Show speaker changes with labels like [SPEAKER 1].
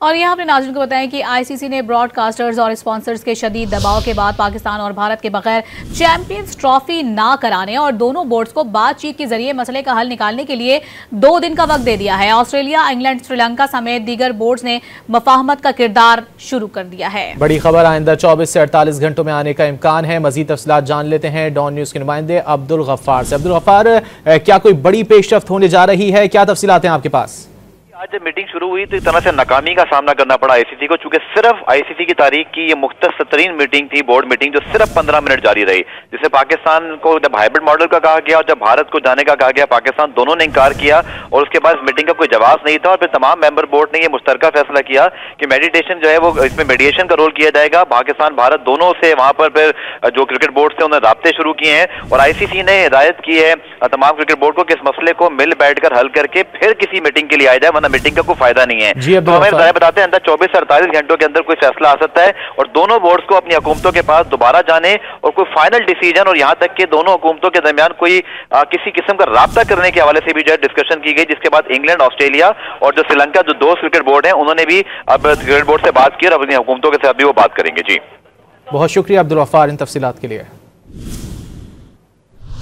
[SPEAKER 1] और यहाँ अपने नाज़रीन को बताएं कि आईसीसी ने ब्रॉडकास्टर्स और स्पॉन्सर्स के शदीद दबाव के बाद पाकिस्तान और भारत के बगैर चैंपियंस ट्रॉफी ना कराने और दोनों बोर्ड्स को बातचीत के जरिए मसले का हल निकालने के लिए 2 दिन का वक्त दे दिया है। ऑस्ट्रेलिया, इंग्लैंड, श्रीलंका समेत दीगर बोर्ड्स ने मफाहमत का किरदार शुरू कर दिया है।
[SPEAKER 2] बड़ी खबर आइंदा 24 से 48 घंटों में आने का इम्कान है। मजीद तफसीलात जान लेते हैं डॉन न्यूज के नुमाइंदे अब्दुल गफ्फार से। अब्दुल गफ्फार, क्या कोई बड़ी पेशरफ्त होने जा रही है? क्या तफसीलात हैं आपके पास?
[SPEAKER 3] आज जब मीटिंग शुरू हुई तो एक तरह से नाकामी का सामना करना पड़ा आईसीसी को, चूंकि सिर्फ आईसीसी की तारीख की ये मुख्तसर तरीन मीटिंग थी, बोर्ड मीटिंग, जो सिर्फ 15 मिनट जारी रही, जिसे पाकिस्तान को जब हाइब्रिड मॉडल का कहा गया और जब भारत को जाने का कहा गया, पाकिस्तान दोनों ने इंकार किया और उसके बाद इस मीटिंग का कोई जवाब नहीं था। और फिर तमाम मेंबर बोर्ड ने ये मुश्तरका फैसला किया कि मेडिटेशन जो है वो इसमें मीडिएशन का रोल किया जाएगा। पाकिस्तान भारत दोनों से वहां पर फिर जो क्रिकेट बोर्ड से उन्होंने राब्ते शुरू किए हैं और आईसीसी ने हिदायत की है तमाम क्रिकेट बोर्ड को कि इस मसले को मिल बैठकर हल करके फिर किसी मीटिंग के लिए आया जाए, वरना मीटिंग का कोई फायदा नहीं है। तो हमें बताते हैं अंदर 24 से 48 घंटों के अंदर कोई फैसला आ सकता है और दोनों बोर्ड्स को अपनी हुकूमतों के पास दोबारा जाने और कोई फाइनल डिसीजन और यहां तक कि दोनों हुकूमतों के दरमियान कोई किसी किस्म का राब्ता करने के हवाले से भी जो है डिस्कशन की गई, जिसके बाद इंग्लैंड, ऑस्ट्रेलिया और जो श्रीलंका जो 2 क्रिकेट बोर्ड हैं उन्होंने भी अब क्रिकेट बोर्ड से बात की और अपनी हुकूमतों के साथ भी वो बात करेंगे। जी,
[SPEAKER 2] बहुत शुक्रिया अब्दुल गफ्फार इन तफसीलात के लिए।